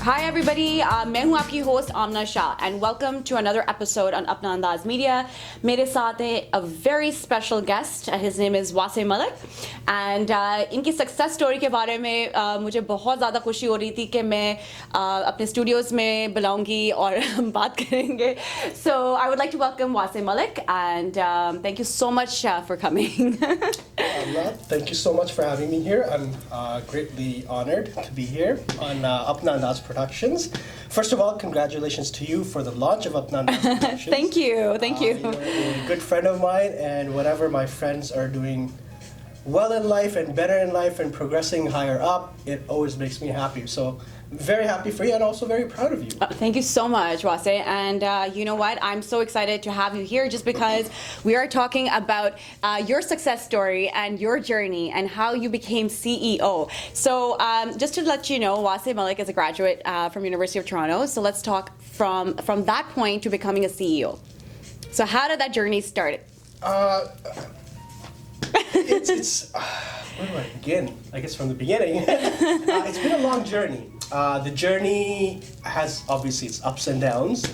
Hi everybody, मैं हूँ आपकी host Amna Shah and welcome to another episode on Apna Andaaz Media. मेरे साथ है a very special guest. His name is Watan Malik and इनकी success story के बारे में मुझे बहुत ज़्यादा खुशी हो रही थी कि मैं अपने studios में बुलाऊंगी और हम बात करेंगे. So I would like to welcome Watan Malik and thank you so much for coming. Amna, thank you so much for having me here. I'm greatly honored to be here on Apna Andaaz Productions. First of all, congratulations to you for the launch of Apna Andaaz Productions. Thank you, thank you. You're a good friend of mine, and whatever my friends are doing well in life and better in life and progressing higher up, it always makes me happy. So very happy for you and also very proud of you. Thank you so much, Wase. And you know what? I'm so excited to have you here just because we are talking about your success story and your journey and how you became CEO. So just to let you know, Wase Malik is a graduate from University of Toronto. So let's talk from that point to becoming a CEO. So how did that journey start? It's where do I begin? I guess from the beginning. It's been a long journey. The journey has obviously its ups and downs,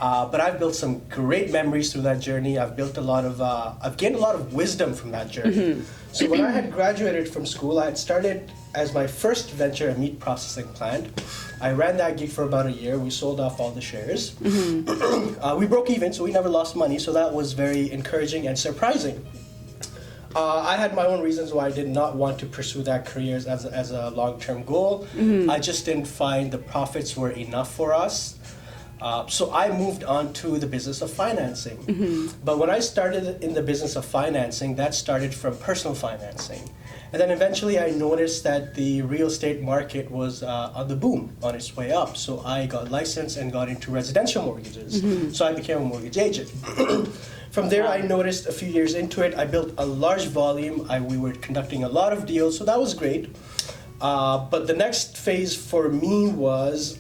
but I've built some great memories through that journey. I've gained a lot of wisdom from that journey. Mm-hmm. So when I had graduated from school, I had started as my first venture a meat processing plant. I ran that gig for about a year. We sold off all the shares. Mm-hmm. We broke even, so we never lost money. So that was very encouraging and surprising. I had my own reasons why I did not want to pursue that career as a long-term goal. Mm-hmm. I just didn't find the profits were enough for us. So I moved on to the business of financing. Mm-hmm. But when I started in the business of financing, that started from personal financing. And then eventually I noticed that the real estate market was on the boom, on its way up. So I got licensed and got into residential mortgages. Mm-hmm. So I became a mortgage agent. From there, I noticed a few years into it, I built a large volume. We were conducting a lot of deals, so that was great. But the next phase for me was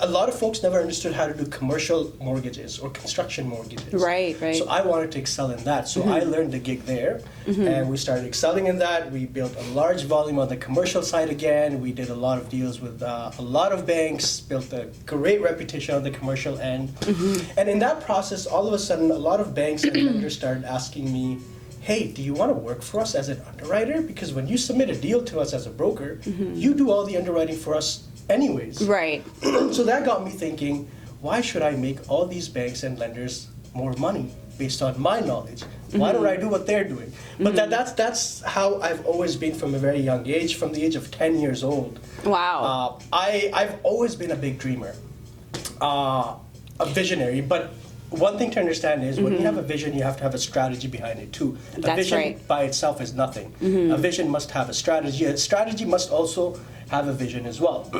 a lot of folks never understood how to do commercial mortgages or construction mortgages. Right. So I wanted to excel in that. So I learned the gig there, and we started excelling in that. We built a large volume on the commercial side again. We did a lot of deals with a lot of banks, built a great reputation on the commercial end. And in that process, all of a sudden, a lot of banks and lenders started asking me, hey, do you want to work for us as an underwriter? Because when you submit a deal to us as a broker, you do all the underwriting for us anyways. Right. So that got me thinking, why should I make all these banks and lenders more money based on my knowledge? Why don't I do what they're doing? But that's how I've always been from a very young age, from the age of 10 years old. Wow. I've always been a big dreamer, a visionary, but one thing to understand is when you have a vision, you have to have a strategy behind it too. A vision by itself is nothing. A vision must have a strategy. A strategy must also have a vision as well.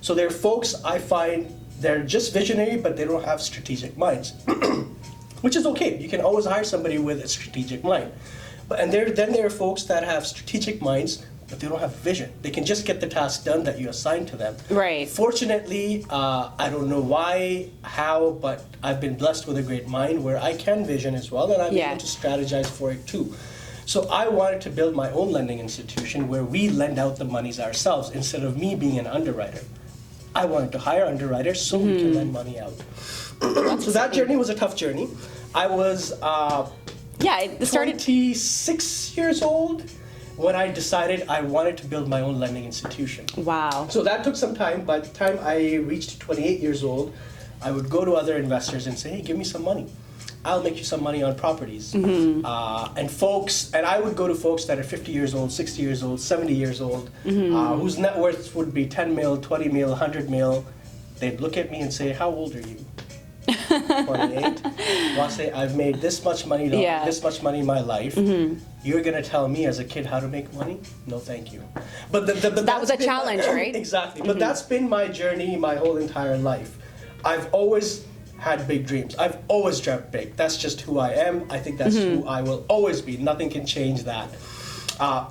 So there are folks I find they're just visionary, but they don't have strategic minds, which is okay. You can always hire somebody with a strategic mind. Then there are folks that have strategic minds, but they don't have vision. They can just get the task done that you assign to them. Right. Fortunately, I don't know why, how, but I've been blessed with a great mind where I can vision as well, and I'm able to strategize for it too. So I wanted to build my own lending institution where we lend out the monies ourselves instead of me being an underwriter. I wanted to hire underwriters so we can lend money out. So that journey was a tough journey. I was it started 26 years old when I decided I wanted to build my own lending institution. Wow. So that took some time. By the time I reached 28 years old, I would go to other investors and say, hey, give me some money. I'll make you some money on properties. And I would go to folks that are 50 years old, 60 years old, 70 years old, whose net worth would be 10 mil, 20 mil, 100 mil. They'd look at me and say, how old are you? 28. I'll say, I've made this much money, this much money in my life. You're going to tell me as a kid how to make money? No, thank you. But that was a challenge, right? Exactly. But that's been my journey my whole entire life. I've always had big dreams. I've always dreamt big. That's just who I am. I think that's who I will always be. Nothing can change that.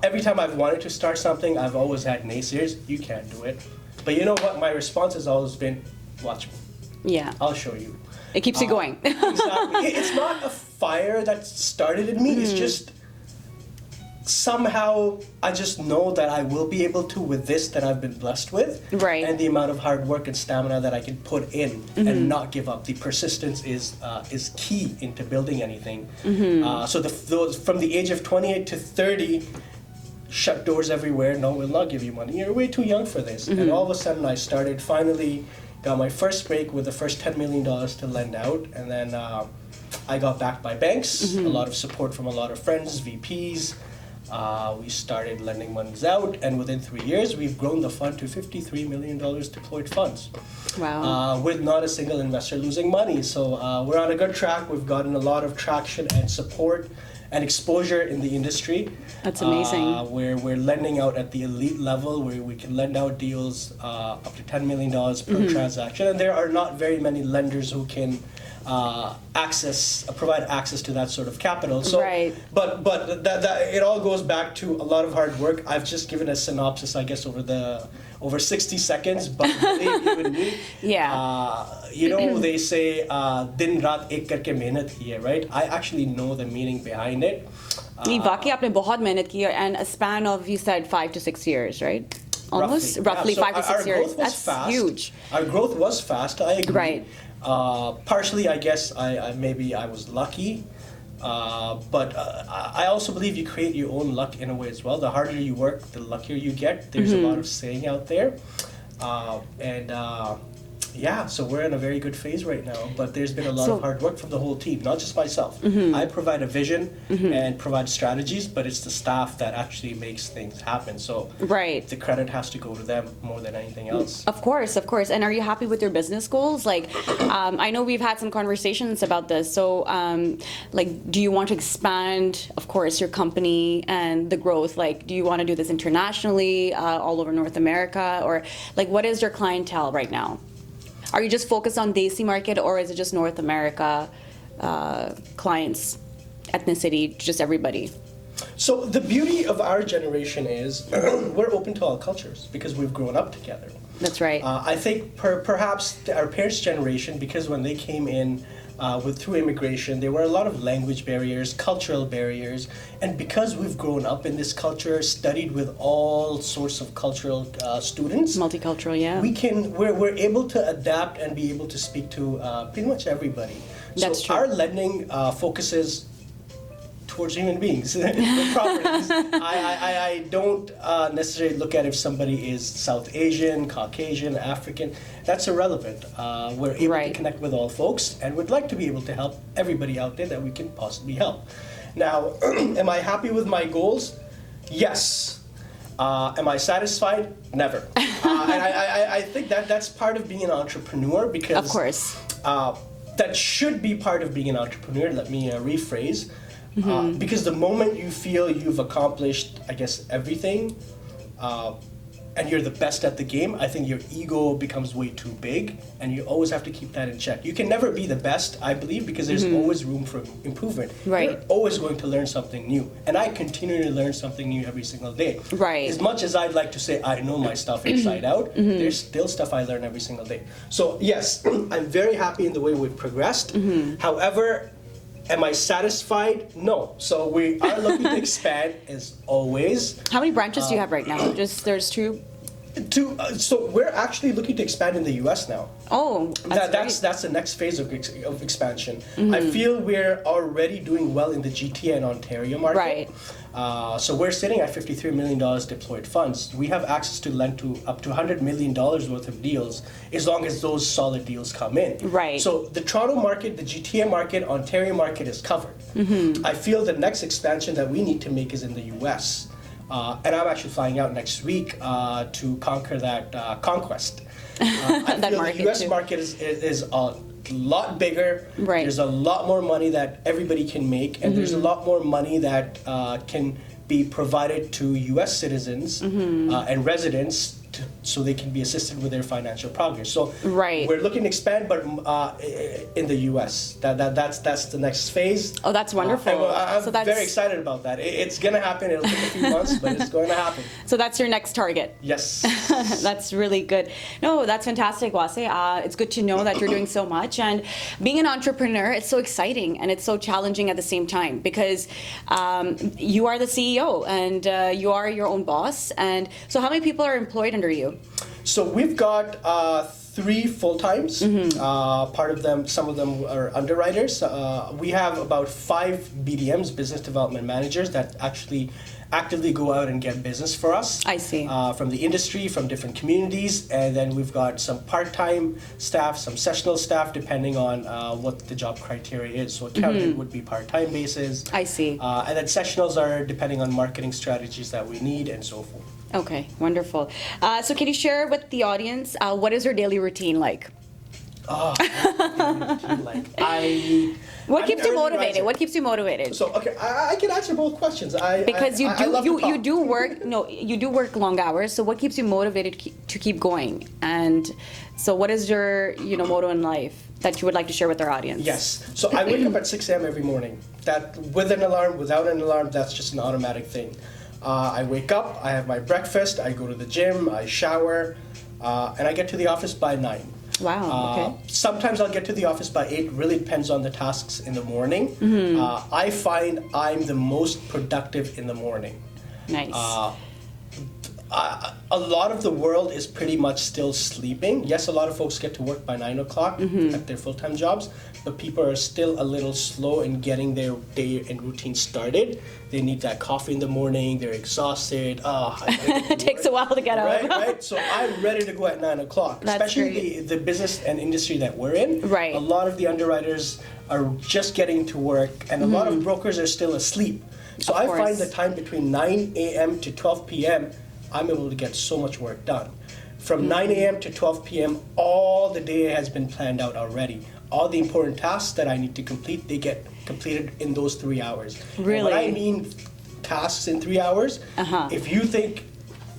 Every time I've wanted to start something, I've always had naysayers. You can't do it. But you know what? My response has always been, watch me. Yeah. I'll show you. It keeps you going. Exactly. It's not a fire that started in me. It's just somehow I just know that I will be able to with this that I've been blessed with, Right. and the amount of hard work and stamina that I can put in and not give up. The persistence is key into building anything. So those from the age of 28 to 30, shut doors everywhere. No, we'll not give you money. You're way too young for this. And all of a sudden, I finally got my first break with the first $10 million to lend out, and then I got backed by banks. A lot of support from a lot of friends, VPs. We started lending monies out, and within 3 years, we've grown the fund to $53 million deployed funds. Wow. With not a single investor losing money. So we're on a good track. We've gotten a lot of traction and support and exposure in the industry. That's amazing. We're lending out at the elite level, where we can lend out deals up to $10 million per transaction. And there are not very many lenders who can provide access to that sort of capital. So, Right. But that it all goes back to a lot of hard work. I've just given a synopsis, I guess, over 60 seconds, but believe you and me, Yeah. they say din raat ek karke mehnat ki hai, right? I actually know the meaning behind it. नहीं, वाकई आपने बहुत मेहनत की है, and a span of, you said, 5 to 6 years, right? Almost roughly Yeah, so 5 to 6 our years. growth was That's fast. huge. Our growth was fast. I agree. Right. Partially, I guess maybe I was lucky, but I also believe you create your own luck in a way as well. The harder you work, the luckier you get. There's a lot of saying out there, yeah, so we're in a very good phase right now, but there's been a lot of hard work from the whole team, not just myself. I provide a vision and provide strategies, but it's the staff that actually makes things happen. So Right. the credit has to go to them more than anything else. Of course, of course. And are you happy with your business goals? Like, I know we've had some conversations about this. So, do you want to expand, of course, your company and the growth? Like, do you want to do this internationally, all over North America? Or, what is your clientele right now? Are you just focused on Desi market, or is it just North America clients, ethnicity, just everybody? So the beauty of our generation is we're open to all cultures because we've grown up together. That's right. I think perhaps our parents' generation, because when they came in through immigration, there were a lot of language barriers, cultural barriers, and because we've grown up in this culture, studied with all sorts of cultural students, Multicultural, yeah. we're able to adapt and be able to speak to pretty much everybody. That's so true. our lending focuses towards human beings with properties. I don't necessarily look at if somebody is South Asian, Caucasian, African. That's irrelevant. We're able to connect with all folks, and would like to be able to help everybody out there that we can possibly help. Now, am I happy with my goals? Yes. Am I satisfied? Never. And I think that's part of being an entrepreneur, because Of course. That should be part of being an entrepreneur. Let me rephrase. Because the moment you feel you've accomplished, I guess, everything, and you're the best at the game, I think your ego becomes way too big, and you always have to keep that in check. You can never be the best, I believe, because there's always room for improvement. Right. You're always going to learn something new, and I continue to learn something new every single day. Right. As much as I'd like to say I know my stuff inside out, there's still stuff I learn every single day. So yes, I'm very happy in the way we've progressed. However, am I satisfied? No. So we are looking to expand as always. How many branches do you have right now? There's 2? So we're actually looking to expand in the U.S. now. Oh, That's the next phase of expansion. I feel we're already doing well in the GTA and Ontario market. Right. So we're sitting at $53 million deployed funds. We have access to lend to up to $100 million worth of deals, as long as those solid deals come in. Right. So the Toronto market, the GTA market, Ontario market is covered. I feel the next expansion that we need to make is in the U.S. And I'm actually flying out next week to conquer that conquest. I That feel market the U.S. too. market is a lot bigger. Right. There's a lot more money that everybody can make, and there's a lot more money that can be provided to U.S. citizens and residents so they can be assisted with their financial progress. So Right. we're looking to expand, but in the U.S. That's the next phase. Oh, that's wonderful. And I'm So that's- very excited about that. It's gonna happen. It'll take a few months, but it's going to happen. So that's your next target. Yes. That's really good. No, that's fantastic, Wase. It's good to know that you're doing so much. And being an entrepreneur, it's so exciting and it's so challenging at the same time because you are the CEO and you are your own boss. And so how many people are employed under you? So we've got 3 full-times. Part of them, some of them are underwriters. We have about 5 BDMs, business development managers, that actually actively go out and get business for us. I see. From the industry, from different communities, and then we've got some part-time staff, some sessional staff, depending on what the job criteria is. So accountant would be part-time basis. I see. And then sessionals are depending on marketing strategies that we need and so forth. Okay, wonderful. So can you share with the audience, what is your daily routine like? What keeps you motivated? What keeps you motivated? So okay, I can answer both questions. Because I love to you talk. do work. No, you do work long hours. So what keeps you motivated to keep going? And so what is your motto in life that you would like to share with our audience? Yes. So I wake up at 6 a.m. every morning. That with an alarm, without an alarm, that's just an automatic thing. I wake up, I have my breakfast, I go to the gym, I shower, and I get to the office by 9. Wow. Okay. Sometimes I'll get to the office by 8. Really depends on the tasks in the morning. I find I'm the most productive in the morning. Nice. A lot of the world is pretty much still sleeping. Yes, a lot of folks get to work by 9 o'clock at their full-time jobs, but people are still a little slow in getting their day and routine started. They need that coffee in the morning. They're exhausted. It takes a while to get up. Right. So I'm ready to go at 9 o'clock. That's Especially the business and industry that we're in. Right. A lot of the underwriters are just getting to work, and a lot of brokers are still asleep. So Of I course. find the time between 9 a.m. to 12 p.m. I'm able to get so much work done. From 9 a.m. to 12 p.m., all the day has been planned out already. All the important tasks that I need to complete, they get completed in those 3 hours. Really? And when I mean tasks in 3 hours, if you think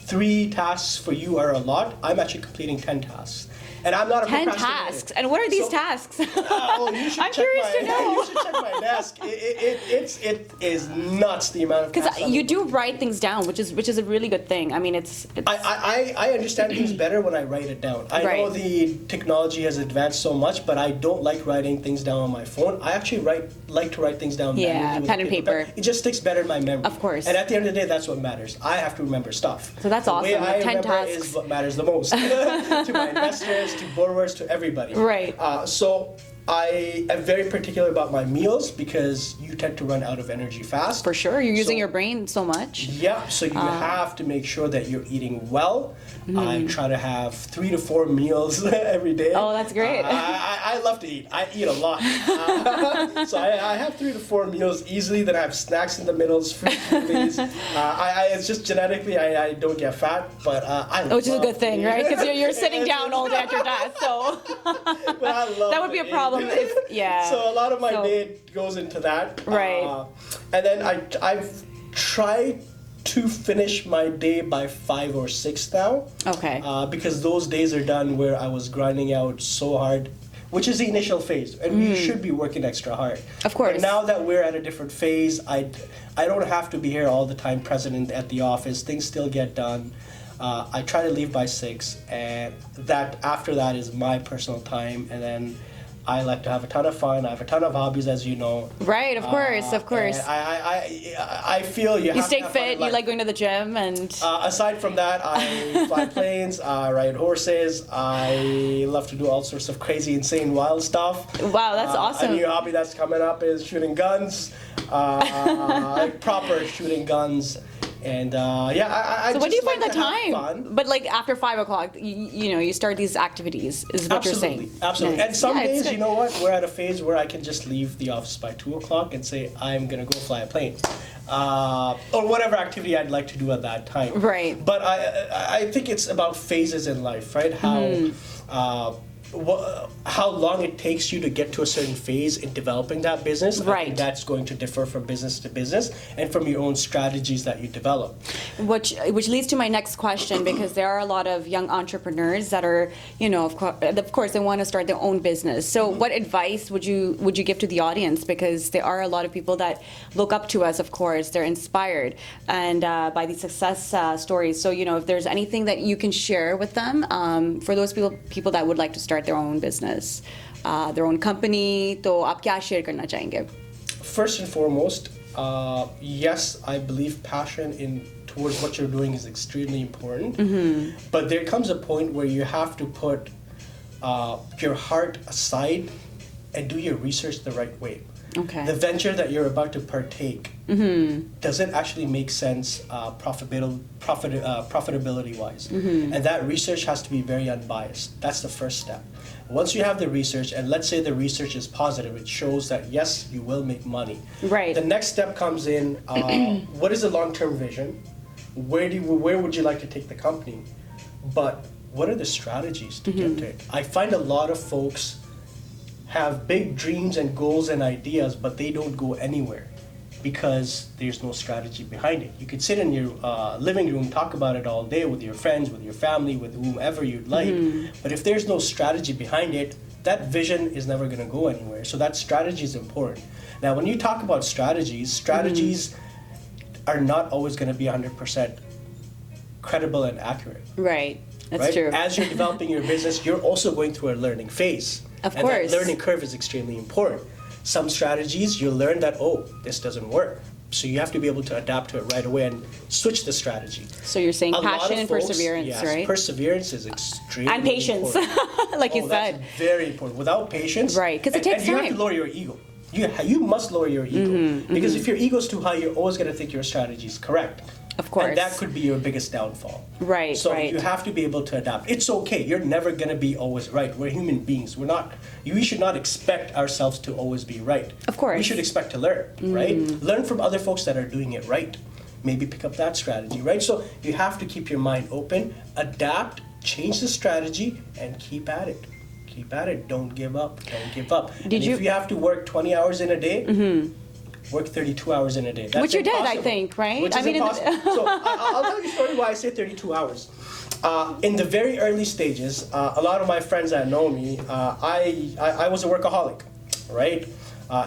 3 tasks for you are a lot, I'm actually completing 10 tasks. And I'm not a 10 procrastinator. tasks. And what are these So- tasks? You should I'm check curious to know. You should check my desk. It is nuts the amount of tasks. Because you do write things down, which is a really good thing. I mean, it's I understand things better when I write it down. I know Right. the technology has advanced so much, but I don't like writing things down on my phone. I actually like to write things down. Yeah, manually with pen a and paper. It just sticks better in my memory. Of course. And at the end of the day, that's what matters. I have to remember stuff. So that's the way awesome, I like 10 remember tasks. is what matters the most to my investors, to borrowers, to everybody. Right. So I am very particular about my meals because you tend to run out of energy fast. for sure. You're using So- your brain so much. Yeah, so you have to make sure that you're eating well. I try to have 3 to 4 meals every day. Oh, that's great. I love to eat. I eat a lot. So I have 3 to 4 meals easily. Then I have snacks in the middles, fruit smoothies. It's just genetically I don't get fat, but I Which is a love good thing, to eat. right? Because you're sitting down all day at your desk, so But I love that would be to a eat. problem if So a lot of my So- day goes into that. Right. And then I've tried to finish my day by 5 or 6 now. Okay. Because those days are done where I was grinding out so hard, which is the initial phase, and we should be working extra hard. Of course. But now that we're at a different phase, I don't have to be here all the time present at the office. Things still get done. I try to leave by 6, and that after that is my personal time, and then I like to have a ton of fun. I have a ton of hobbies, as you know. Right, of course, of course. And I feel you have You to stay have fun in fit, you life. like going to the gym, and Aside from that, I fly planes, I ride horses, I love to do all sorts of crazy, insane, wild stuff. wow, that's awesome. A new hobby that's coming up is shooting guns, proper shooting guns. And I So when do you just find like the to have time? fun. But like after 5 o'clock, you start these activities, is what you're saying. Absolutely. Nice. And some Yeah, it's days, good. you know what, we're at a phase where I can just leave the office by 2 o'clock and say, I'm going to go fly a plane. Or whatever activity I'd like to do at that time. Right. But I think it's about phases in life, right? How how long it takes you to get to a certain phase in developing that business. I Right. think that's going to differ from business to business and from your own strategies that you develop. Which leads to my next question, because there are a lot of young entrepreneurs that are, of course, they want to start their own business. So what advice would you give to the audience? Because there are a lot of people that look up to us, of course, they're inspired and by these success stories. So, if there's anything that you can share with them, for those people that would like to start their own business, their own company, तो आप क्या share करना चाहेंगे? First and foremost, yes, I believe passion towards what you're doing is extremely important. But there comes a point where you have to put your heart aside and do your research the right way. Okay. The venture that you're about to partake, does it actually make sense profitability-wise? And that research has to be very unbiased. That's the first step. Once you have the research, and let's say the research is positive, it shows that yes, you will make money. Right. The next step comes in, what is the long-term vision? Where would you like to take the company? But what are the strategies to get to it? I find a lot of folks have big dreams and goals and ideas, but they don't go anywhere because there's no strategy behind it. You could sit in your living room, talk about it all day with your friends, with your family, with whomever you'd like, but if there's no strategy behind it, that vision is never going to go anywhere. So that strategy is important. Now, when you talk about strategies are not always going to be 100% credible and accurate. Right. That's right? true. As you're developing your business, you're also going through a learning phase. Of and course. that learning curve is extremely important. Some strategies, you'll learn that, this doesn't work. So you have to be able to adapt to it right away and switch the strategy. So you're saying A lot passion of and folks, perseverance, yes, right? Perseverance is extremely And patience, important. like you said. That's very important. Without patience, Right, 'cause it takes and you have time. to lower your ego. You must lower your ego because if your ego's too high, you're always going to think your strategy is correct. Of course. And that could be your biggest downfall. Right, So right. you have to be able to adapt. It's okay. You're never going to be always right. We're human beings. We should not expect ourselves to always be right. Of course. We should expect to learn, right? Learn from other folks that are doing it right. Maybe pick up that strategy, right? So you have to keep your mind open, adapt, change the strategy, and keep at it. Keep at it. Don't give up. Don't give up. If you have to work 20 hours in a day, work 32 hours in a day. That's Which you did, I impossible. think, right? Which is impossible. So I'll tell you a story why I say 32 hours. In the very early stages, a lot of my friends that know me, I was a workaholic, right?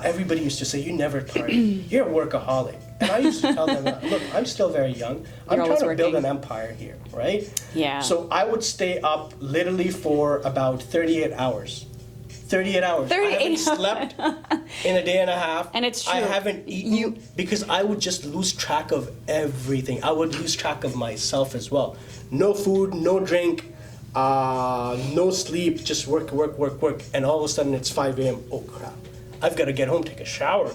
Everybody used to say, "You never tire. You're a workaholic." And I used to tell them, "Look, I'm still very young. I'm You're trying to always build working. an empire here, right?" Yeah. So I would stay up literally for about 38 hours. 38 hours. 38 I haven't slept in a day and a half. And it's I true. haven't eaten because I would just lose track of everything. I would lose track of myself as well. No food, no drink, no sleep, just work. And all of a sudden it's 5 a.m. Oh crap, I've got to get home, take a shower.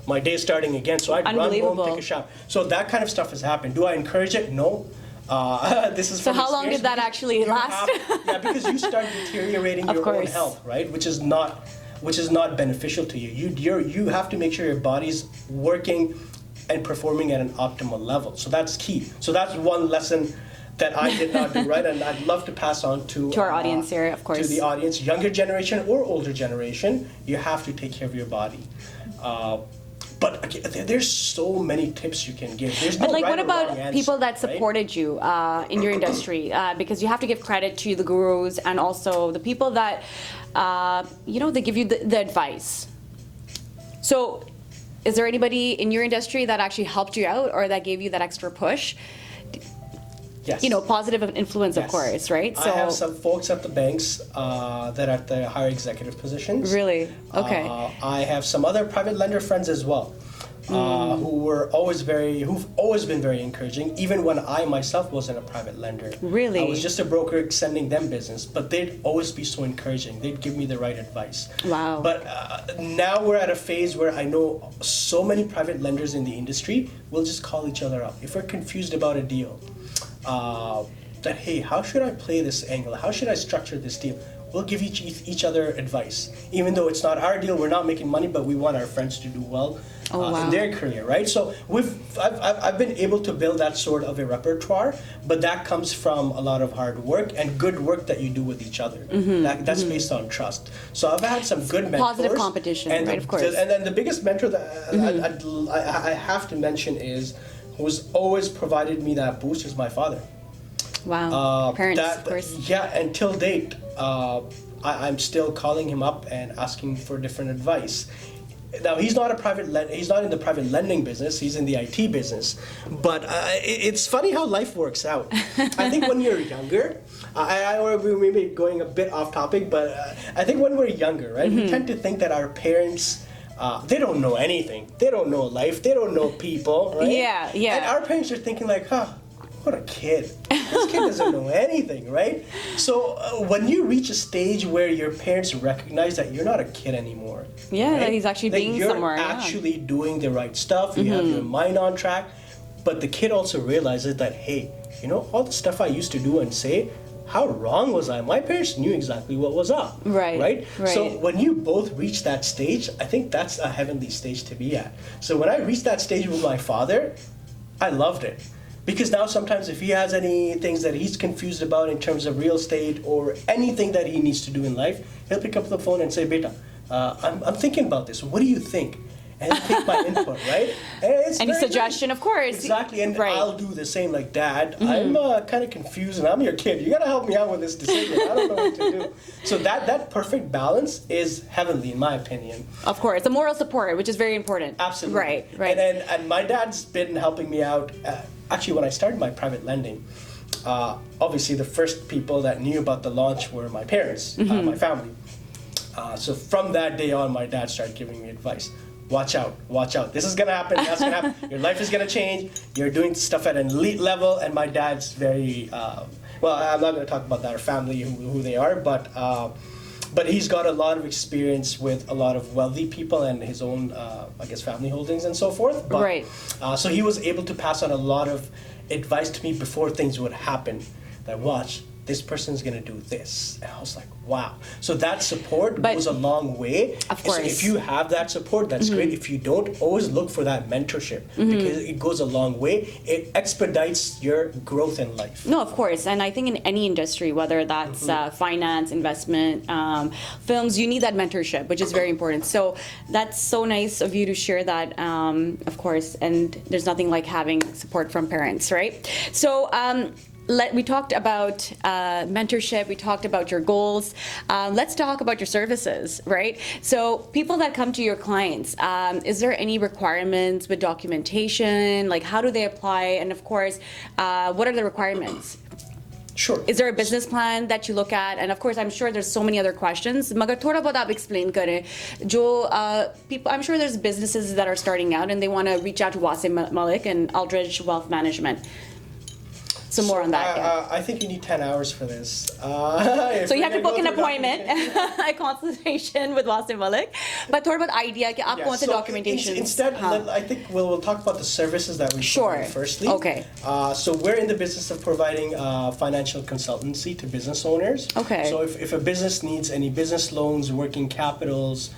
My day's starting again, so I'd run home, Unbelievable. take a shower. So that kind of stuff has happened. Do I encourage it? No. This is So from how long experience did that because actually you last? yeah, because you start deteriorating Of your own course. health, right? Which is not beneficial to you. You have to make sure your body's working and performing at an optimal level. So that's key. So that's one lesson that I did not do right, and I'd love to pass on to our audience here, of course. to the audience, younger generation or older generation. You have to take care of your body. But again, there's so many tips you can give. There's no But like, right what or about wrong answer, people that right? supported you in your industry? Because you have to give credit to the gurus and also the people that, they give you the advice. So, is there anybody in your industry that actually helped you out or that gave you that extra push? Yes. Positive influence, of Yes. course, right? I have some folks at the banks that are at the higher executive positions. Really? Okay. I have some other private lender friends as well, who've always been very encouraging, even when I myself wasn't a private lender. Really? I was just a broker sending them business, but they'd always be so encouraging. They'd give me the right advice. Wow. But now we're at a phase where I know so many private lenders in the industry will just call each other up. If we're confused about a deal, that, hey, how should I play this angle? How should I structure this deal? we'll give each other advice. Even though it's not our deal, we're not making money, but we want our friends to do well in their career, right? So I've been able to build that sort of a repertoire, but that comes from a lot of hard work and good work that you do with each other. That's based on trust. So I've had some good mentors. Positive competition, and right, of course. And then the biggest mentor that I have to mention is, who's always provided me that boost, is my father. Wow, parents, of course. Yeah, until date, I'm still calling him up and asking for different advice. Now he's not he's not in the private lending business. He's in the IT business. But it's funny how life works out. I think when you're younger, we may be going a bit off topic, but I think when we're younger, right, we tend to think that our parents, they don't know anything. They don't know life. They don't know people, right? Yeah, yeah. And our parents are thinking like, what a kid. This kid doesn't know anything, right? So when you reach a stage where your parents recognize that you're not a kid anymore. Yeah, right? that he's actually being somewhere. You're actually doing the right stuff. You have your mind on track. But the kid also realizes that, hey, all the stuff I used to do and say, how wrong was I? My parents knew exactly what was up. Right? So when you both reach that stage, I think that's a heavenly stage to be at. So when I reached that stage with my father, I loved it. Because now sometimes if he has any things that he's confused about in terms of real estate or anything that he needs to do in life, he'll pick up the phone and say, Beta, I'm thinking about this. What do you think? And he'll take my input, right? And any suggestion, of course. Exactly, and I'll do the same. Like, Dad, I'm kind of confused and I'm your kid. You gotta help me out with this decision. I don't know what to do. So that perfect balance is heavenly, in my opinion. Of course, the moral support, which is very important. Absolutely. Right. And my dad's been helping me out. Actually, when I started my private lending, obviously the first people that knew about the launch were my parents, my family. So from that day on, my dad started giving me advice. Watch out. This is gonna happen, that's gonna happen. Your life is gonna change. You're doing stuff at an elite level, and my dad's very, well, I'm not gonna talk about that, or family, who they are, but he's got a lot of experience with a lot of wealthy people and his own, I guess, family holdings and so forth. But, so he was able to pass on a lot of advice to me before things would happen. That, watch, this person's gonna do this. And I was like, wow. So that support goes a long way. Of course. So if you have that support, that's great. If you don't, always look for that mentorship, because it goes a long way. It expedites your growth in life. No, of course. And I think in any industry, whether that's finance, investment, films, you need that mentorship, which is very important. So that's so nice of you to share that, of course. And there's nothing like having support from parents, right? So, we talked about mentorship, we talked about your goals. Let's talk about your services, right? So people that come to your clients, is there any requirements with documentation? Like, how do they apply? And of course, what are the requirements? Sure. Is there a business plan that you look at? And of course, I'm sure there's so many other questions. Magar thoda bahut aap explain kare. People, I'm sure there's businesses that are starting out and they want to reach out to Watan Malik and Aldridge Wealth Management. So more on that. I think you need 10 hours for this. So you have to book an appointment, a consultation with Watan Malik. But what about idea? Ki aap kaun se documentation? Instead, I think we'll talk about the services that we provide firstly. Okay. So we're in the business of providing financial consultancy to business owners. Okay. So if a business needs any business loans, working capitals,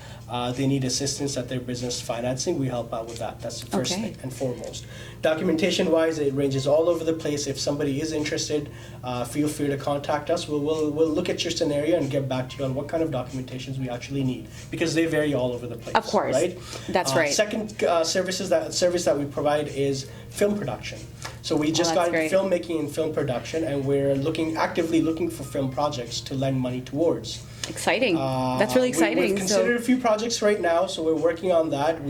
they need assistance at their business financing, we help out with that. That's the first thing and foremost. Documentation-wise, it ranges all over the place. If somebody is interested, feel free to contact us. We'll look at your scenario and get back to you on what kind of documentations we actually need, because they vary all over the place. Of course, right? That's right. Second service that we provide is film production. So we just got into filmmaking and film production, and we're actively looking for film projects to lend money towards. Exciting. That's really exciting. We've considered a few projects right now, so we're working on that.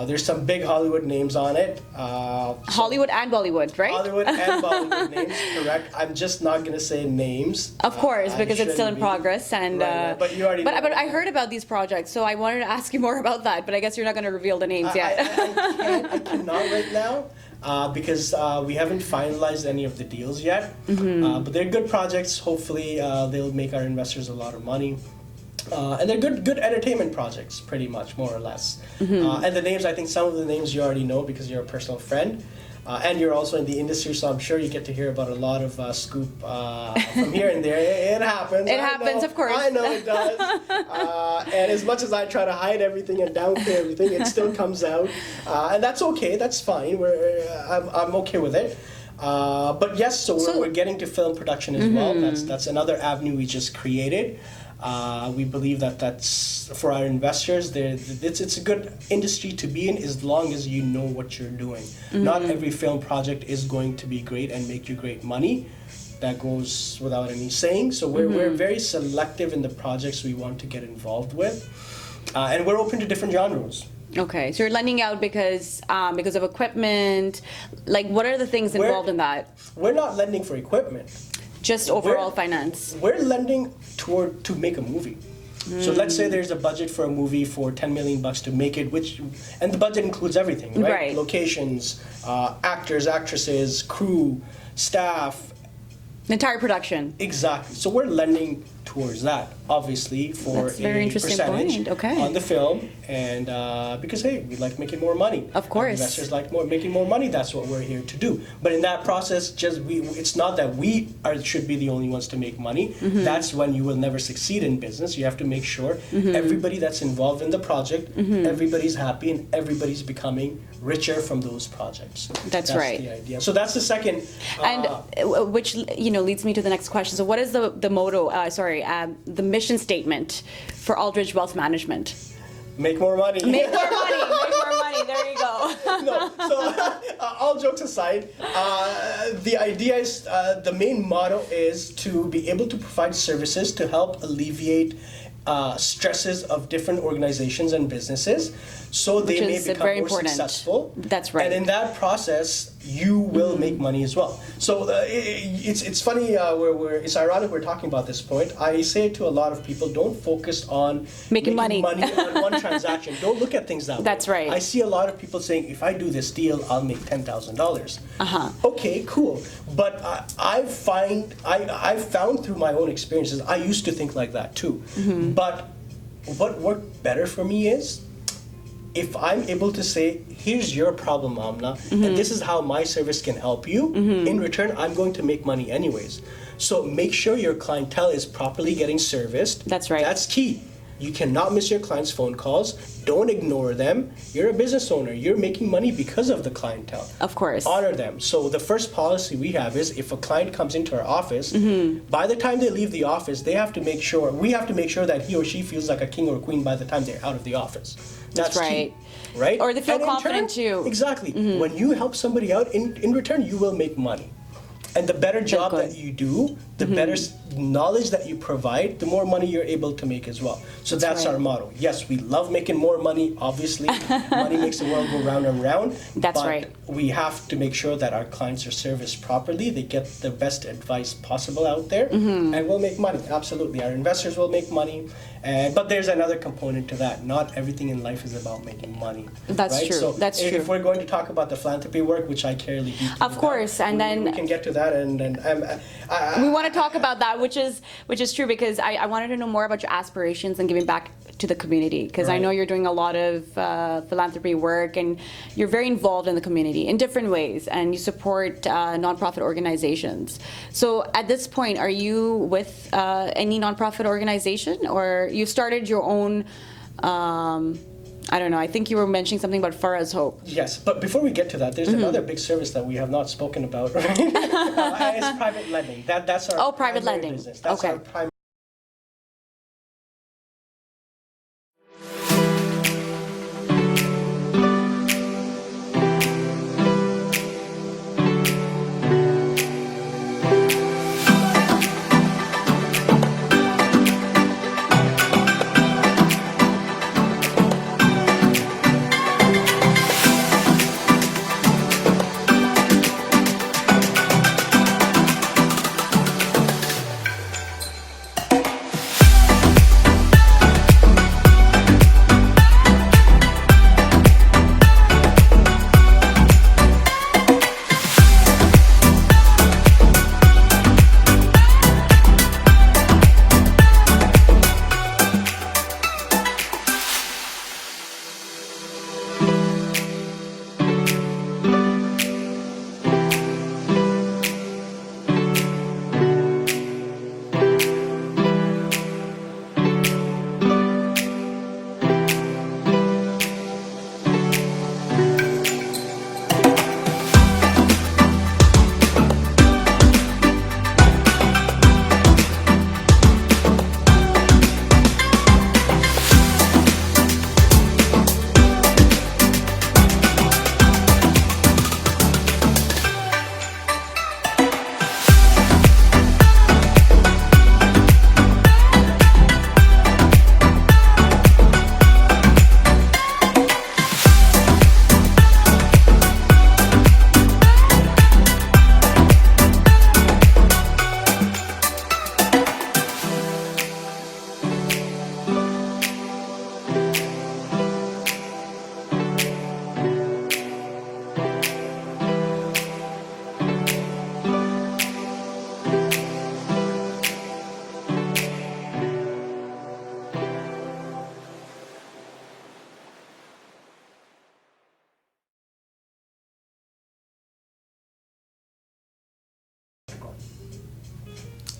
There's some big Hollywood names on it. Hollywood and Bollywood, right? Hollywood and Bollywood names, correct. I'm just not going to say names. Of course, because it's still in progress. And but you already. But I heard about these projects, so I wanted to ask you more about that. But I guess you're not going to reveal the names yet. I cannot right now. Because we haven't finalized any of the deals yet. But they're good projects. Hopefully, they'll make our investors a lot of money. And they're good entertainment projects, pretty much, more or less. And the names, I think some of the names you already know because you're a personal friend. And you're also in the industry, so I'm sure you get to hear about a lot of scoop from here and there. It happens. It happens, of course. I know it does. And as much as I try to hide everything and downplay everything, it still comes out. And that's okay. That's fine. I'm okay with it. But yes, so we're getting to film production as well. That's another avenue we just created. We believe that's for our investors. It's a good industry to be in as long as you know what you're doing. Not every film project is going to be great and make you great money. That goes without any saying. So we're very selective in the projects we want to get involved with, and we're open to different genres. Okay, so you're lending out because of equipment. Like, what are the things involved in that? We're not lending for equipment. Just overall finance. We're lending to make a movie. So let's say there's a budget for a movie for $10 million to make it, and the budget includes everything, right? Locations, actors, actresses, crew, staff. The entire production. Exactly. So we're lending towards that, obviously, for That's a very interesting percentage point. on the film, and because hey, we like making more money. Of course, investors like making more money. That's what we're here to do. But in that process, it's not that we should be the only ones to make money. That's when you will never succeed in business. You have to make sure everybody that's involved in the project, everybody's happy, and everybody's becoming richer from those projects. That's right. The idea. So that's the second. And which leads me to the next question. So what is the motto? The mission statement for Aldridge Wealth Management? Make more money. Make more money. Make more money. There you go. No, so all jokes aside, the idea is the main motto is to be able to provide services to help alleviate stresses of different organizations and businesses, so they may become more successful. That's right. And in that process, you will make money as well. So it's funny. It's ironic we're talking about this point. I say to a lot of people, don't focus on making money on one transaction. Don't look at things that way. That's right. I see a lot of people saying, if I do this deal, I'll make $10,000. Okay, cool. But I've found through my own experiences, I used to think like that too. But what worked better for me is, if I'm able to say, here's your problem, Amna, and this is how my service can help you, in return, I'm going to make money anyways. So make sure your clientele is properly getting serviced. That's right. That's key. You cannot miss your clients' phone calls. Don't ignore them. You're a business owner. You're making money because of the clientele. Of course. Honor them. So the first policy we have is, if a client comes into our office, by the time they leave the office, we have to make sure that he or she feels like a king or queen by the time they're out of the office. That's right. Key, right? Or they feel confident too. Exactly. When you help somebody out, in return, you will make money. And the better job that you do, the better knowledge that you provide, the more money you're able to make as well. So that's our motto. Yes, we love making more money, obviously. Money makes the world go round and round. That's right. We have to make sure that our clients are serviced properly, they get the best advice possible out there, and we'll make money. Absolutely. Our investors will make money. But there's another component to that. Not everything in life is about making money. That's true. So that's true. If we're going to talk about the philanthropy work, which I care deeply about, of course, and then we can get to that, and we want to talk about that, which is true, because I wanted to know more about your aspirations and giving back to the community, because I know you're doing a lot of philanthropy work, and you're very involved in the community in different ways, and you support nonprofit organizations. So at this point, are you with any nonprofit organization, or you started your own? I don't know. I think you were mentioning something about Farah's Hope. Yes, but before we get to that, there's another big service that we have not spoken about. Right? It's private lending. That's our private lending business. That's our primary.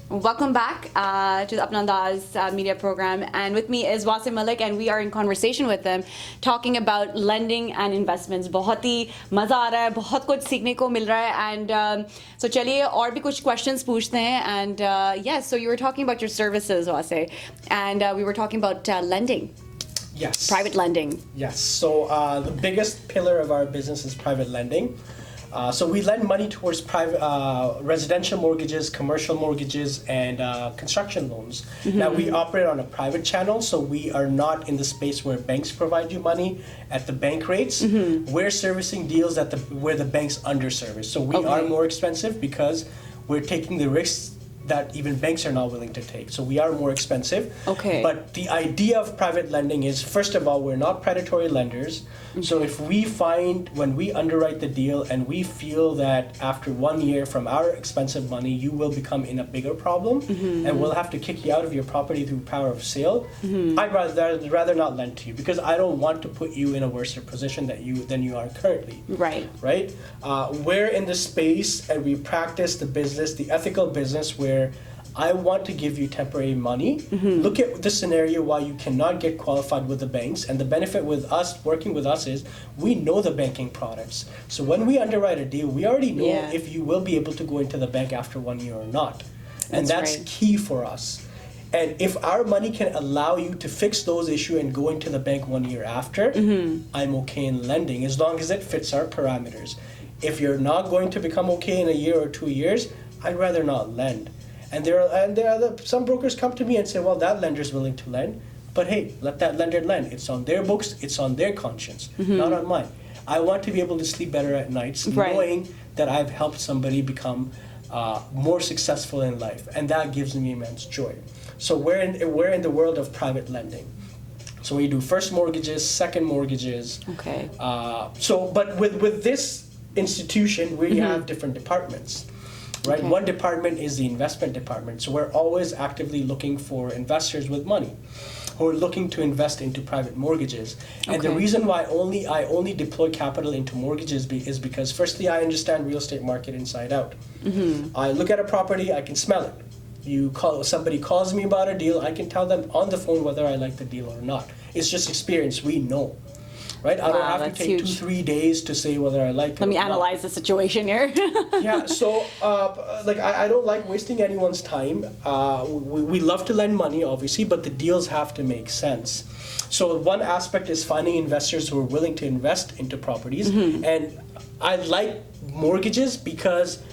Welcome back to the Apna Andaaz media program, and with me is Watan Malik, and we are in conversation with them talking about lending and investments. बहुत ही मजा आ रहा है, बहुत कुछ सीखने को मिल रहा है, and so चलिए और भी कुछ questions पूछते हैं. And yes, so you were talking about your services, Wase, and we were talking about lending. Yes. Private lending. Yes. So the biggest pillar of our business is private lending. So we lend money towards private residential mortgages, commercial mortgages, and construction loans. Now we operate on a private channel, so we are not in the space where banks provide you money at the bank rates. We're servicing deals at where the banks underservice. So we are more expensive because we're taking the risks that even banks are not willing to take. So we are more expensive. Okay. But the idea of private lending is, first of all, we're not predatory lenders. So if we find, when we underwrite the deal and we feel that after 1 year from our expensive money, you will become in a bigger problem and we'll have to kick you out of your property through power of sale, I'd rather not lend to you because I don't want to put you in a worse position than you are currently. Right. Right? We're in the space and we practice the business, the ethical business where I want to give you temporary money. Look at the scenario why you cannot get qualified with the banks, and the benefit with us, working with us, is we know the banking products. So when we underwrite a deal, we already know if you will be able to go into the bank after 1 year or not. And that's key for us. And if our money can allow you to fix those issues and go into the bank 1 year after, I'm okay in lending as long as it fits our parameters. If you're not going to become okay in a year or 2 years, I'd rather not lend. And some brokers come to me and say, well, that lender's willing to lend, but hey, let that lender lend. It's on their books, it's on their conscience, not on mine. I want to be able to sleep better at nights knowing that I've helped somebody become more successful in life, and that gives me immense joy. So we're in the world of private lending. So we do first mortgages, second mortgages. Okay. But with this institution, we have different departments. Right? One department is the investment department. So we're always actively looking for investors with money who are looking to invest into private mortgages. And the reason why I only deploy capital into mortgages is because firstly, I understand real estate market inside out. I look at a property, I can smell it. Somebody calls me about a deal, I can tell them on the phone whether I like the deal or not. It's just experience, we know. Right? I don't have to take huge. 2-3 days to say whether I like it. Let me analyze the situation here. So I don't like wasting anyone's time. We love to lend money, obviously, but the deals have to make sense. So one aspect is finding investors who are willing to invest into properties. And I like mortgages because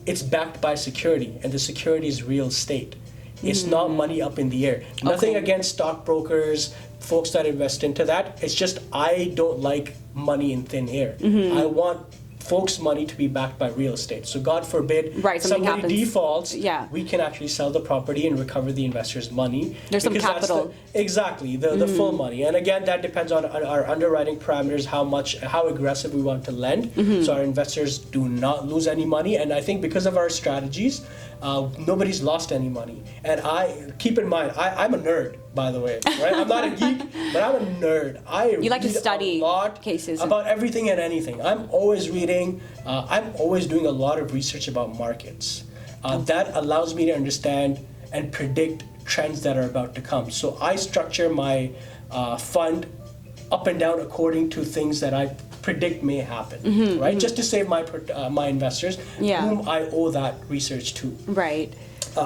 it's backed by security, and the security is real estate. It's not money up in the air. Nothing against stockbrokers, folks that invest into that. It's just I don't like money in thin air. I want folks' money to be backed by real estate. So God forbid somebody defaults, we can actually sell the property and recover the investor's money. There's some capital. Exactly, the full money. And again, that depends on our underwriting parameters, how aggressive we want to lend, so our investors do not lose any money. And I think because of our strategies, nobody's lost any money. And keep in mind, I'm a nerd, by the way, right? I'm not a geek, but I'm a nerd. You like to study a lot cases about everything and anything. I'm always reading. I'm always doing a lot of research about markets. That allows me to understand and predict trends that are about to come. So I structure my fund up and down according to things that I predict may happen, right? Just to save my investors, whom I owe that research to. Right.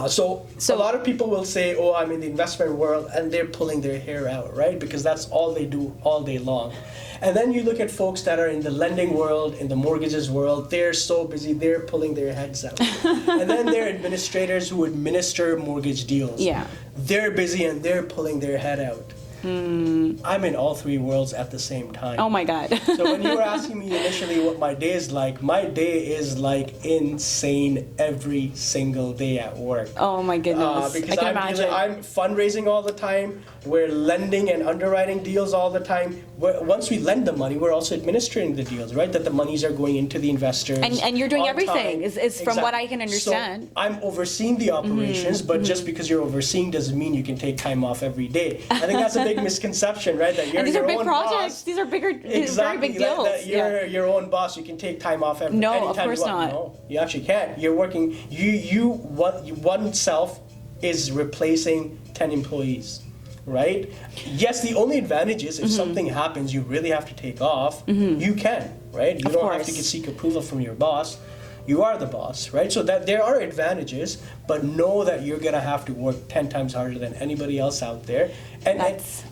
So a lot of people will say, oh, I'm in the investment world, and they're pulling their hair out, right? Because that's all they do all day long. And then you look at folks that are in the lending world, in the mortgages world, they're so busy, they're pulling their heads out. And then there are administrators who administer mortgage deals. They're busy and they're pulling their head out. I'm in all three worlds at the same time. Oh my God. So when you were asking me initially what my day is like, my day is like insane every single day at work. Oh my goodness. Because I can imagine. I'm fundraising all the time. We're lending and underwriting deals all the time. Once we lend the money, we're also administering the deals, right? That the monies are going into the investors. And you're doing everything, is from what I can understand. So I'm overseeing the operations, but just because you're overseeing doesn't mean you can take time off every day. I think that's a big big misconception, right? That you're And these are your big own projects. boss. These are bigger, Exactly. very big deals. That you're your own boss. You can take time off every No, anytime of course you want. not. No, you actually can't. You're working. One self is replacing 10 employees, right? Yes, the only advantage is if something happens, you really have to take off. You can, right? You Of don't have course. to seek approval from your boss. You are the boss, right? So that there are advantages, but know that you're gonna have to work 10 times harder than anybody else out there.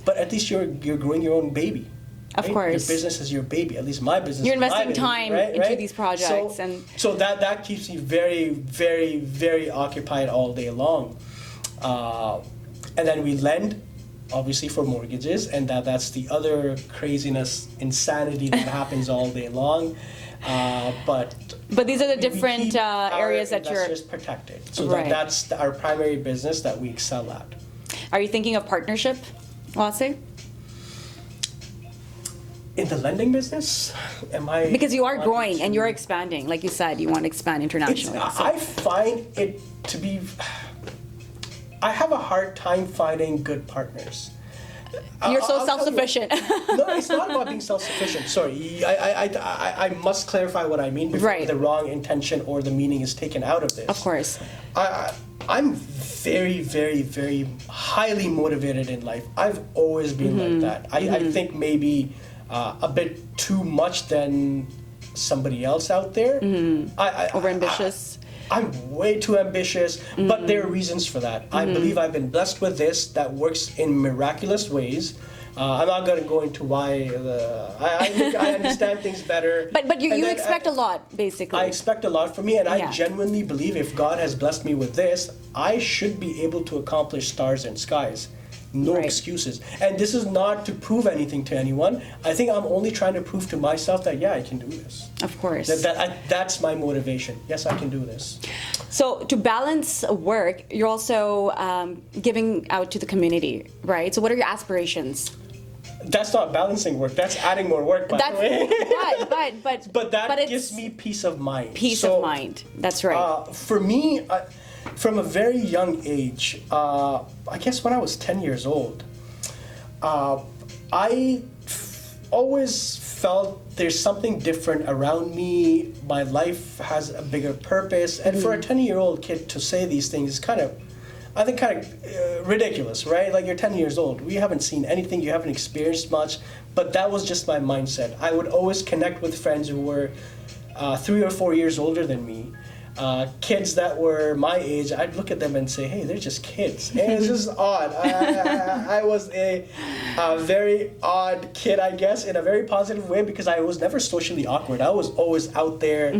But at least you're growing your own baby. Of Right? course. Your business is your baby. At least my business. You're is my investing baby, time right? into Right? these projects, and So that keeps me very, very, very occupied all day long. And then we lend, obviously, for mortgages, and that's the other craziness, insanity that happens all day long. But these are the we different keep our areas that you're. investors protected. So Right. that's our primary business that we excel at. Are you thinking of partnership, Wase? In the lending business, am I? Because you are wanting growing and to- you're expanding, like you said, you want to expand internationally. so- I find it to be. I have a hard time finding good partners. You're so I'll tell you- self-sufficient. No, it's not about being self-sufficient. Sorry, I must clarify what I mean before Right. the wrong intention or the meaning is taken out of this. Of course. I'm very, very, very highly motivated in life. I've always been like that. I think maybe a bit too much than somebody else out there. Overambitious. I'm way too ambitious, but there are reasons for that. I believe I've been blessed with this that works in miraculous ways. I'm not going to go into why. I understand things better. But you And then expect a lot, basically. I expect a lot from me, and I Yeah. genuinely believe if God has blessed me with this, I should be able to accomplish stars and skies. No Right. excuses. And this is not to prove anything to anyone. I think I'm only trying to prove to myself that, yeah, I can do this. Of course. That's my motivation. Yes, I can do this. So to balance work, you're also giving out to the community, right? So what are your aspirations? That's not balancing work. That's adding more work, by the way. But But it's gives me peace of mind. peace of mind. That's right. For me, from a very young age, I guess when I was 10 years old, I always felt there's something different around me. My life has a bigger purpose. And for a 10-year-old kid to say these things is kind of ridiculous, right? Like, you're 10 years old. We haven't seen anything. You haven't experienced much. But that was just my mindset. I would always connect with friends who were 3 or 4 years older than me. Kids that were my age, I'd look at them and say, hey, they're just kids. And it's just odd. I was a very odd kid, I guess, in a very positive way, because I was never socially awkward. I was always out there.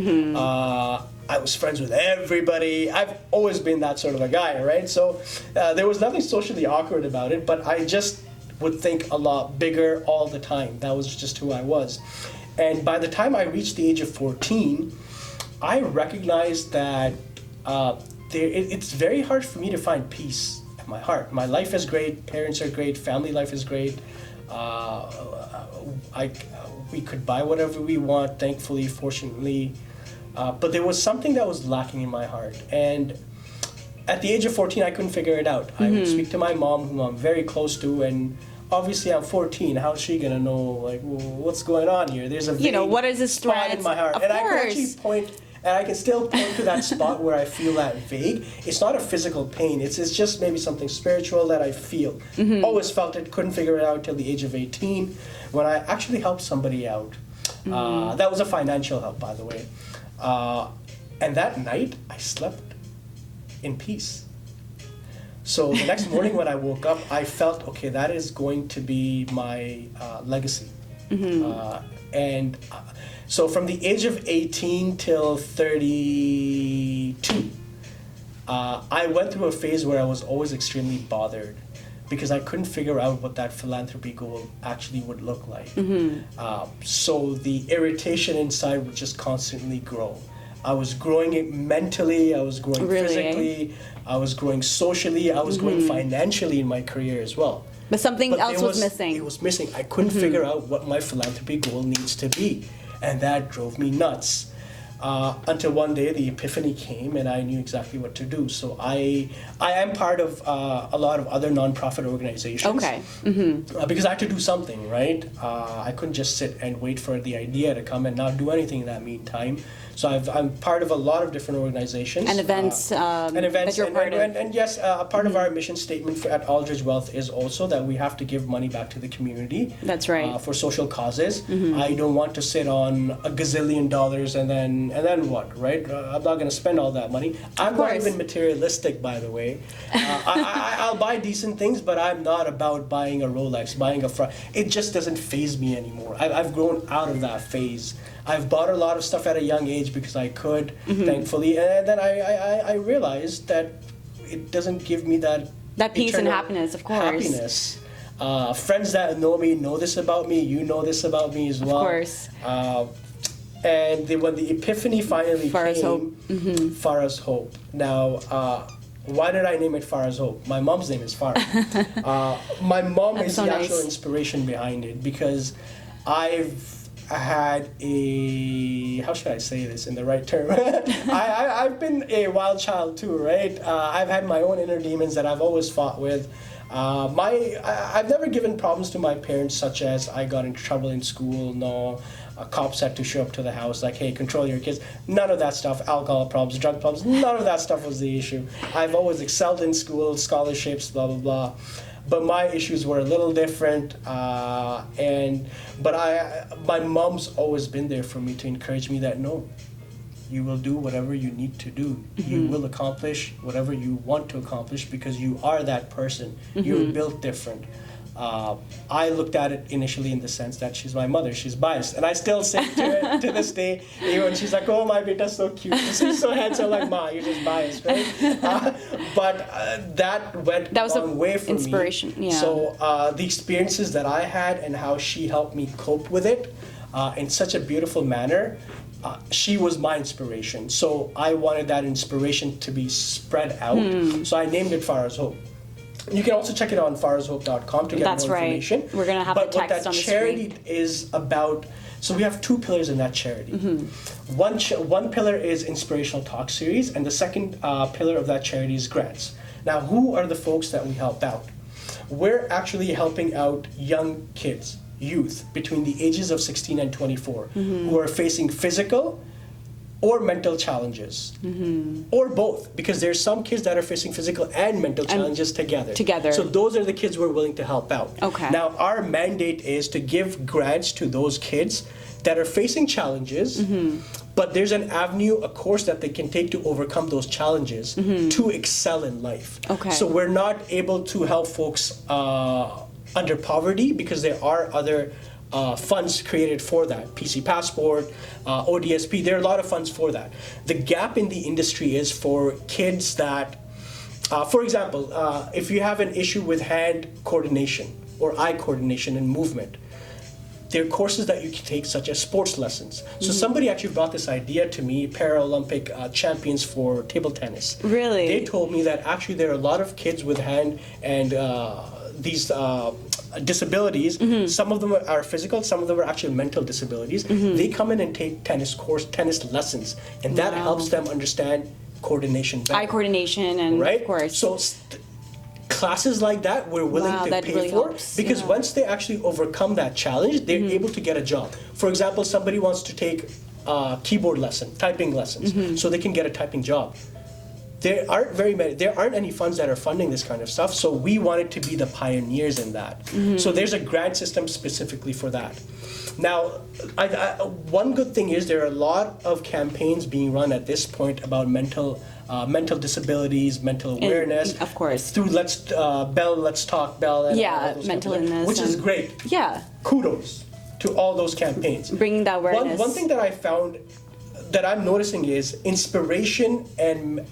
I was friends with everybody. I've always been that sort of a guy, right? So there was nothing socially awkward about it, but I just would think a lot bigger all the time. That was just who I was. And by the time I reached the age of 14, I recognized that it's very hard for me to find peace in my heart. My life is great, parents are great, family life is great. We could buy whatever we want, thankfully, fortunately. But there was something that was lacking in my heart. And at the age of 14, I couldn't figure it out. I would speak to my mom, whom I'm very close to, and obviously I'm 14. How's she gonna know, like, what's going on here? There's a what is this spot in my heart, Of and course. I can actually point, and I can still point to that spot where I feel that vague. It's not a physical pain. It's just maybe something spiritual that I feel. Always felt it. Couldn't figure it out till the age of 18, when I actually helped somebody out. That was a financial help, by the way. And that night, I slept in peace. So the next morning when I woke up, I felt, okay, that is going to be my legacy. So from the age of 18 till 32, I went through a phase where I was always extremely bothered because I couldn't figure out what that philanthropy goal actually would look like. So the irritation inside would just constantly grow. I was growing it mentally, I was growing physically, I was growing socially, I was growing financially in my career as well. But something else was missing. It was missing. I couldn't figure out what my philanthropy goal needs to be. And that drove me nuts. until one day the epiphany came and I knew exactly what to do. So I am part of a lot of other nonprofit organizations. Okay. Because I had to do something, right? I couldn't just sit and wait for the idea to come and not do anything in that meantime. So I'm part of a lot of different organizations. And events, that you're part of. And yes, a part of our mission statement at Aldridge Wealth is also that we have to give money back to the community. That's right. For social causes. I don't want to sit on a gazillion dollars and then what, right? I'm not going to spend all that money. I'm not even materialistic, by the way. I'll buy decent things, but I'm not about buying a Rolex, buying a it just doesn't faze me anymore. I've grown out of that phase. I've bought a lot of stuff at a young age because I could, thankfully, and then I realized that it doesn't give me that peace and happiness, of course. Happiness. Friends that know me know this about me. You know this about me as well. Of course. And when the epiphany finally came, Farah's Hope. Now, why did I name it Farah's Hope? My mom's name is Farah. My mom is so the nice. actual inspiration behind it because I've had how should I say this in the right term? I've been a wild child too, right? I've had my own inner demons that I've always fought with. I've never given problems to my parents, such as I got into trouble in school. No, cops had to show up to the house like, hey, control your kids. None of that stuff. Alcohol problems, drug problems. None of that stuff was the issue. I've always excelled in school, scholarships, blah blah blah. But my issues were a little different, my mom's always been there for me to encourage me that no, you will do whatever you need to do. You will accomplish whatever you want to accomplish because you are that person. You're built different. I looked at it initially in the sense that she's my mother, she's biased. And I still say to her to this day, even she's like, oh, my beta's so cute. She's so handsome, like, ma, you're just biased, right? That went a long way for inspiration, me. yeah. So the experiences that I had and how she helped me cope with it in such a beautiful manner, she was my inspiration. So I wanted that inspiration to be spread out. So I named it Farah's Hope. You can also check it on farahshope.com to get more information. We're going to have the text on the screen. But what that charity is about, so we have two pillars in that charity. One pillar is Inspirational Talk Series, and the second pillar of that charity is grants. Now, who are the folks that we help out? We're actually helping out young kids, youth, between the ages of 16 and 24, who are facing physical or mental challenges, or both, because there's some kids that are facing physical and mental challenges together. So those are the kids we're willing to help out. Okay. Now, our mandate is to give grants to those kids that are facing challenges, but there's an avenue, a course that they can take to overcome those challenges to excel in life. Okay. So we're not able to help folks under poverty because there are other funds created for that. PC Passport, ODSP, there are a lot of funds for that. The gap in the industry is for kids that, for example, if you have an issue with hand coordination or eye coordination and movement, there are courses that you can take such as sports lessons. So somebody actually brought this idea to me, Paralympic champions for table tennis. Really? They told me that actually there are a lot of kids with hand and these disabilities. Some of them are physical, some of them are actually mental disabilities. They come in and take tennis lessons, and that helps them understand coordination better. Eye coordination and right? of course. So classes like that we're willing to pay really for helps. because once they actually overcome that challenge, they're able to get a job. For example, somebody wants to take keyboard lesson, typing lessons, so they can get a typing job. There aren't any funds that are funding this kind of stuff, so we wanted to be the pioneers in that. So there's a grant system specifically for that. Now, one good thing is there are a lot of campaigns being run at this point about mental disabilities, mental awareness. Of course. Through Let's Talk Bell. And all those mental campaigns, illness. which is great. Yeah. Kudos to all those campaigns. Bringing that awareness. One thing that I found that I'm noticing is inspiration and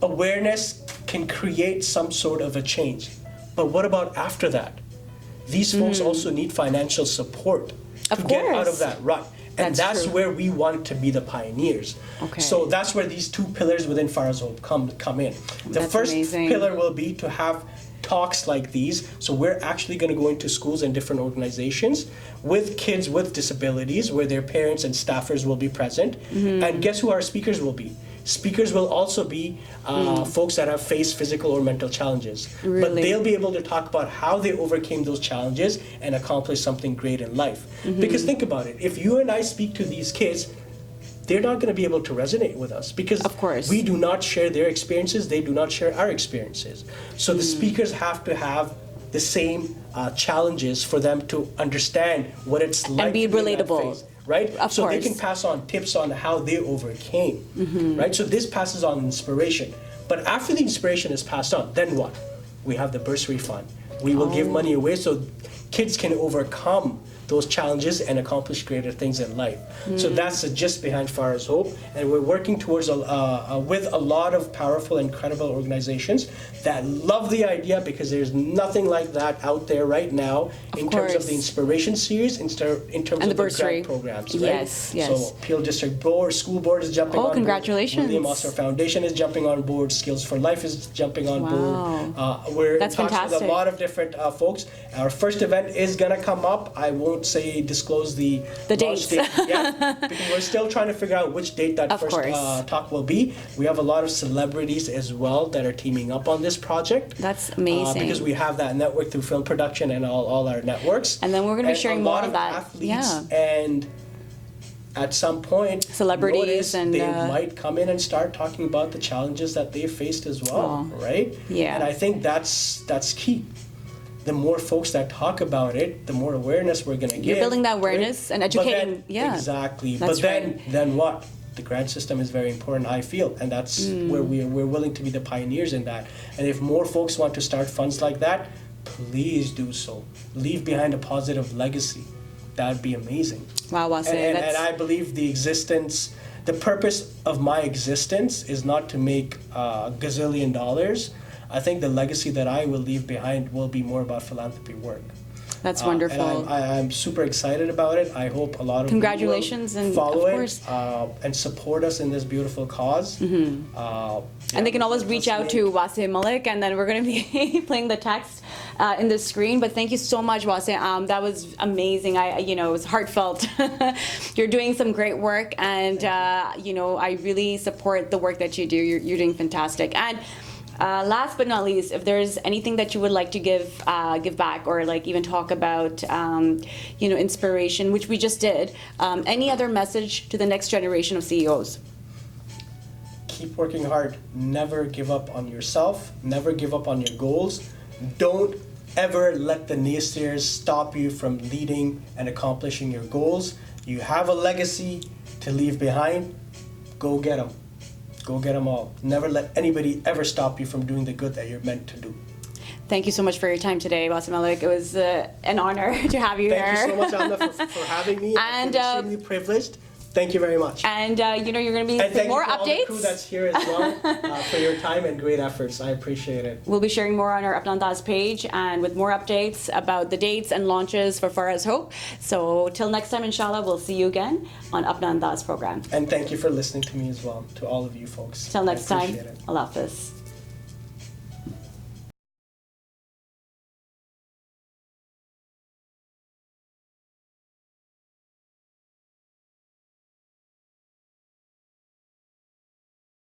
awareness can create some sort of a change. But what about after that? These folks also need financial support to get out of that rut. And that's true. where we want to be the pioneers. Okay. So that's where these two pillars within Farah's Hope come in. The That's first amazing. pillar will be to have talks like these. So we're actually going to go into schools and different organizations with kids with disabilities where their parents and staffers will be present. And guess who our speakers will be? Speakers will also be folks that have faced physical or mental challenges. But Really? they'll be able to talk about how they overcame those challenges and accomplished something great in life. Because think about it, if you and I speak to these kids, they're not going to be able to resonate with us because Of course. we do not share their experiences, they do not share our experiences. So the speakers have to have the same challenges for them to understand what it's like be to be in that relatable. phase, right? Of so they course. can pass on tips on how they overcame, right? So this passes on inspiration. But after the inspiration is passed on, then what? We have the bursary fund. We will give money away so kids can overcome those challenges and accomplish greater things in life. So that's the gist behind Farah's Hope, and we're working towards with a lot of powerful and credible organizations that love the idea because there's nothing like that out there right now in terms of course. the inspiration series, in terms And of the the bursary. grant programs, right? Yes, yes. So Peel District Board, School Board is jumping on board. Congratulations. William Oscar Foundation is jumping on board. Skills for Life is jumping on board. We're That's in talks with fantastic. a lot of different folks. Our first event is gonna come up. I won't disclose the launch dates. date yet because we're still trying to figure out which date that Of first course. talk will be. We have a lot of celebrities as well that are teaming up on this project. That's amazing. Because we have that network through film production and all our networks. And then we're gonna be sharing a more lot of that. athletes Yeah. and at some point, Celebrities notice and, they might come in and start talking about the challenges that they faced as well, right? Yeah. And I think that's key. The more folks that talk about it, the more awareness we're going to get. You're building that right? awareness and But educating. then- Yeah. Exactly. That's But then, right. then what? The grant system is very important, I feel, and that's where we're willing to be the pioneers in that. And if more folks want to start funds like that, please do so. Leave behind a positive legacy. That'd be amazing. Wow, Wase, And that's I believe the purpose of my existence is not to make a gazillion dollars. I think the legacy that I will leave behind will be more about philanthropy work. that's wonderful. And I'm super excited about it. I hope a lot of Congratulations, people will and follow of it course. And support us in this beautiful cause. And they can always reach out to Wase Malik, and then we're going to be playing the text in the screen. But thank you so much, Wase. That was amazing. It was heartfelt. You're doing some great work, and I really support the work that you do. You're doing fantastic. And last but not least, if there's anything that you would like to give back, or like even talk about, inspiration, which we just did, any other message to the next generation of CEOs? Keep working hard. Never give up on yourself. Never give up on your goals. Don't ever let the naysayers stop you from leading and accomplishing your goals. You have a legacy to leave behind. Go get them. Go get them all. Never let anybody ever stop you from doing the good that you're meant to do. Thank you so much for your time today, Watan Malik. It was an honor to have you here. Thank you so much, Amna, for having me. And, I'm extremely privileged. Thank you very much. And you're going to be And thank more you to all the updates. crew that's here as well for your time and great efforts. I appreciate it. We'll be sharing more on our Apna Andaaz page, and with more updates about the dates and launches for Farah's Hope. So till next time, inshallah, we'll see you again on Apna Andaaz program. And thank you for listening to me as well, to all of you folks. Till next I time, appreciate it. Allah Hafiz.